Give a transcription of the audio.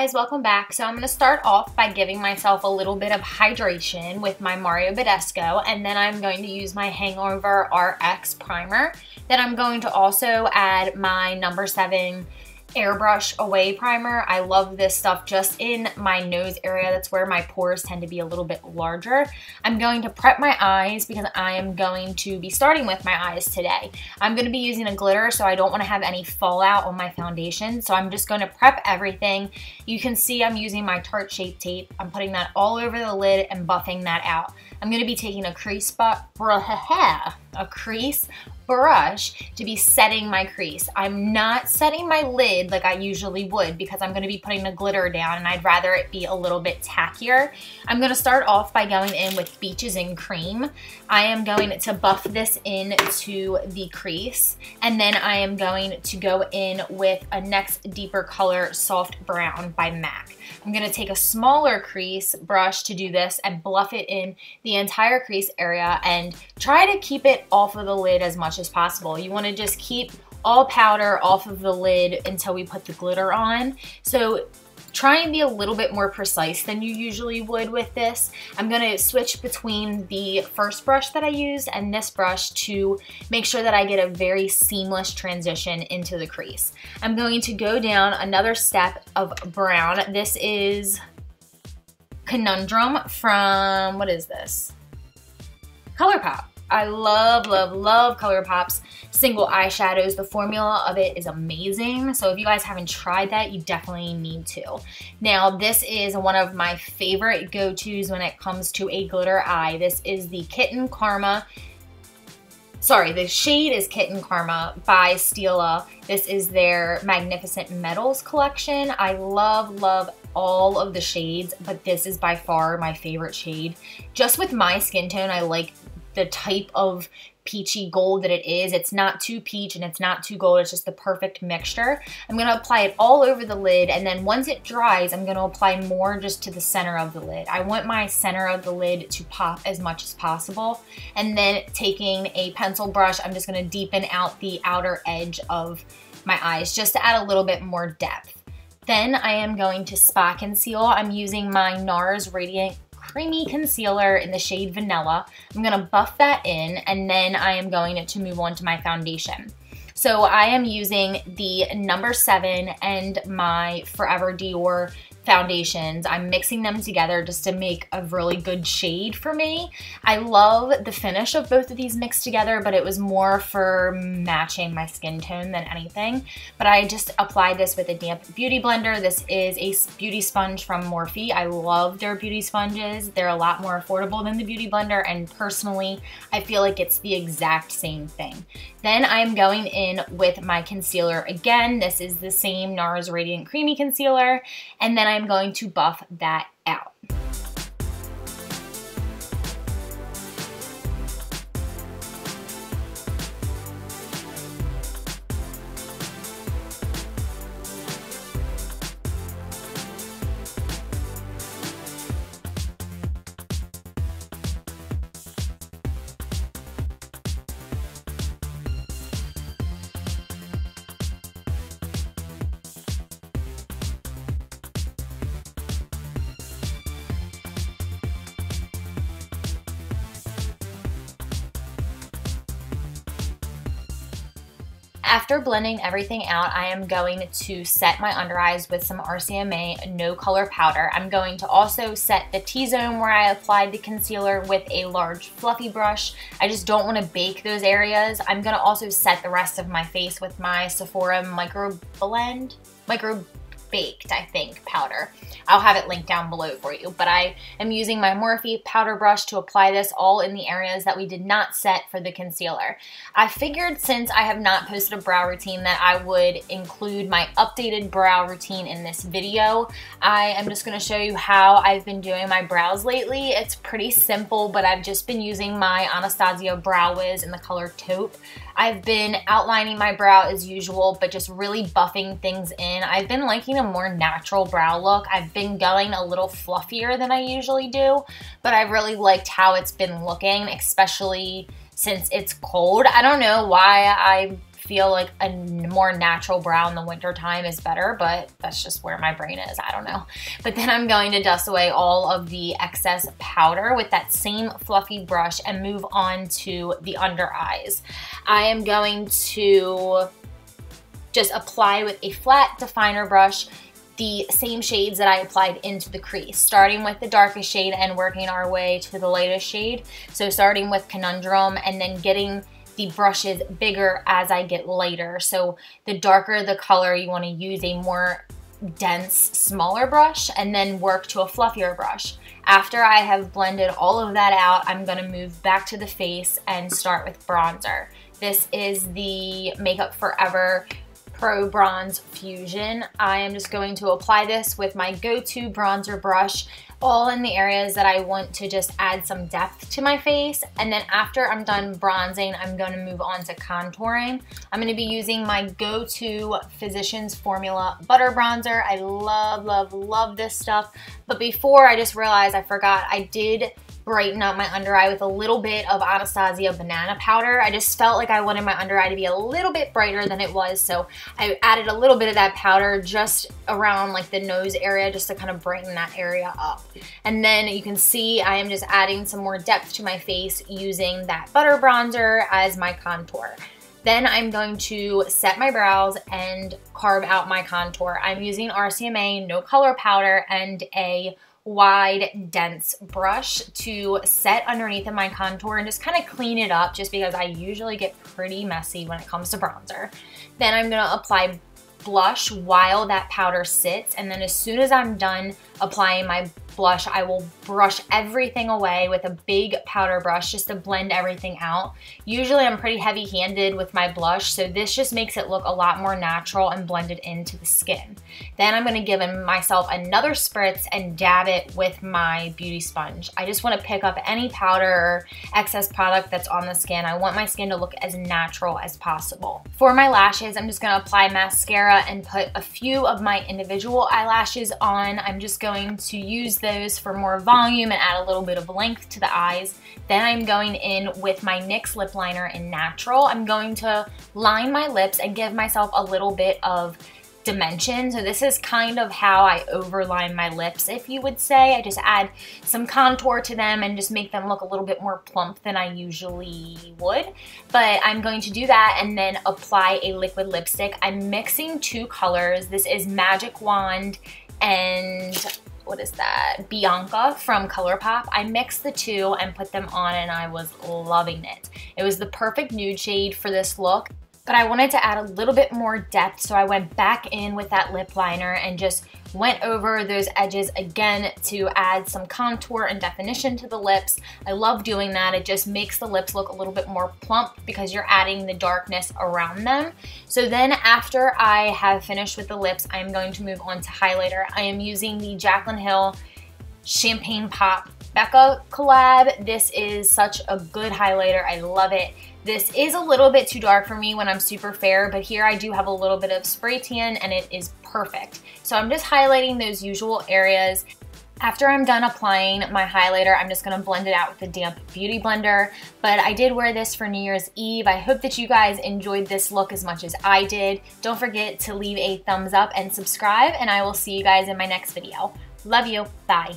guys, welcome back. So I'm going to start off by giving myself a little bit of hydration with my Mario Badescu, and then I'm going to use my Hangover RX primer. Then I'm going to also add my number 7 airbrush away primer. I love this stuff just in my nose area. That's where my pores tend to be a little bit larger. I'm going to prep my eyes because I am going to be starting with my eyes today. I'm going to be using a glitter, so I don't want to have any fallout on my foundation. So I'm just going to prep everything. You can see I'm using my Tarte Shape Tape. I'm putting that all over the lid and buffing that out. I'm going to be taking a crease brush to be setting my crease. I'm not setting my lid like I usually would because I'm going to be putting the glitter down and I'd rather it be a little bit tackier. I'm going to start off by going in with Beaches and Cream. I am going to buff this into the crease, and then I am going to go in with a next deeper color, Soft Brown by MAC. I'm going to take a smaller crease brush to do this and bluff it in the entire crease area and try to keep it off of the lid as much as possible. You want to just keep all powder off of the lid until we put the glitter on. So try and be a little bit more precise than you usually would with this. I'm going to switch between the first brush that I used and this brush to make sure that I get a very seamless transition into the crease. I'm going to go down another step of brown. This is Conundrum from, what is this? ColourPop. I love, love, love ColourPop's single eyeshadows. The formula of it is amazing. So if you guys haven't tried that, you definitely need to. Now, this is one of my favorite go-tos when it comes to a glitter eye. This is the Kitten Karma. Sorry, the shade is Kitten Karma by Stila. This is their Magnificent Metals collection. I love, love all of the shades, but this is by far my favorite shade. Just with my skin tone, I like the type of peachy gold that it is. It's not too peach and it's not too gold. It's just the perfect mixture. I'm going to apply it all over the lid, and then once it dries, I'm going to apply more just to the center of the lid. I want my center of the lid to pop as much as possible. And then taking a pencil brush, I'm just going to deepen out the outer edge of my eyes just to add a little bit more depth. Then I am going to spot conceal. I'm using my NARS Radiant Creamy Concealer in the shade Vanilla. I'm going to buff that in, and then I am going to move on to my foundation. So I am using the number 7 and my Forever Dior foundations. I'm mixing them together just to make a really good shade for me. I love the finish of both of these mixed together, but it was more for matching my skin tone than anything. But I just applied this with a damp beauty blender. This is a beauty sponge from Morphe. I love their beauty sponges. They're a lot more affordable than the beauty blender, and personally, I feel like it's the exact same thing. Then I'm going in with my concealer again. This is the same NARS Radiant Creamy Concealer, and then I'm going to buff that out. After blending everything out, I am going to set my under eyes with some RCMA No Color Powder. I'm going to also set the T-zone where I applied the concealer with a large fluffy brush. I just don't want to bake those areas. I'm going to also set the rest of my face with my Sephora Micro Baked, I think, powder. I'll have it linked down below for you, but I am using my Morphe powder brush to apply this all in the areas that we did not set for the concealer. I figured since I have not posted a brow routine that I would include my updated brow routine in this video. I am just going to show you how I've been doing my brows lately. It's pretty simple, but I've just been using my Anastasia Brow Wiz in the color Taupe. I've been outlining my brow as usual, but just really buffing things in. I've been liking a more natural brow look. I've been going a little fluffier than I usually do, but I really liked how it's been looking, especially since it's cold. I don't know why I feel like a more natural brown in the winter time is better, but that's just where my brain is. I don't know. But then I'm going to dust away all of the excess powder with that same fluffy brush and move on to the under eyes. I am going to just apply with a flat definer brush the same shades that I applied into the crease, starting with the darkest shade and working our way to the lightest shade. So starting with Conundrum and then getting the brushes bigger as I get lighter. So the darker the color, you want to use a more dense, smaller brush and then work to a fluffier brush. After I have blended all of that out, I'm going to move back to the face and start with bronzer. This is the Makeup Forever Pro Bronze Fusion. I am just going to apply this with my go-to bronzer brush, all in the areas that I want to just add some depth to my face. And then after I'm done bronzing, I'm going to move on to contouring. I'm going to be using my go-to Physicians Formula Butter Bronzer. I love, love, love this stuff. But before, I just realized I forgot I did brighten up my under eye with a little bit of Anastasia banana powder. I just felt like I wanted my under eye to be a little bit brighter than it was, so I added a little bit of that powder just around like the nose area just to kind of brighten that area up. And then you can see I am just adding some more depth to my face using that butter bronzer as my contour. Then I'm going to set my brows and carve out my contour. I'm using RCMA No Color Powder and a wide, dense brush to set underneath of my contour and just kind of clean it up, just because I usually get pretty messy when it comes to bronzer. Then I'm gonna apply blush while that powder sits, and then as soon as I'm done applying my blush, I will brush everything away with a big powder brush just to blend everything out. Usually I'm pretty heavy-handed with my blush, so this just makes it look a lot more natural and blended into the skin. Then I'm going to give myself another spritz and dab it with my beauty sponge. I just want to pick up any powder or excess product that's on the skin. I want my skin to look as natural as possible. For my lashes, I'm just going to apply mascara and put a few of my individual eyelashes on. I'm just going to use those for more volume and add a little bit of length to the eyes. Then I'm going in with my NYX lip liner in Natural. I'm going to line my lips and give myself a little bit of dimension. So this is kind of how I overline my lips, if you would say. I just add some contour to them and just make them look a little bit more plump than I usually would. But I'm going to do that and then apply a liquid lipstick. I'm mixing two colors. This is Magic Wand and what is that? Bianca from ColourPop. I mixed the two and put them on and I was loving it. It was the perfect nude shade for this look, but I wanted to add a little bit more depth, so I went back in with that lip liner and just went over those edges again to add some contour and definition to the lips. I love doing that. It just makes the lips look a little bit more plump because you're adding the darkness around them. So then after I have finished with the lips, I am going to move on to highlighter. I am using the Jaclyn Hill Champagne Pop Becca collab. This is such a good highlighter. I love it. This is a little bit too dark for me when I'm super fair, but here I do have a little bit of spray tan and it is perfect. So I'm just highlighting those usual areas. After I'm done applying my highlighter, I'm just gonna blend it out with the damp beauty blender. But I did wear this for New Year's Eve. I hope that you guys enjoyed this look as much as I did. Don't forget to leave a thumbs up and subscribe, and I will see you guys in my next video. Love you, bye.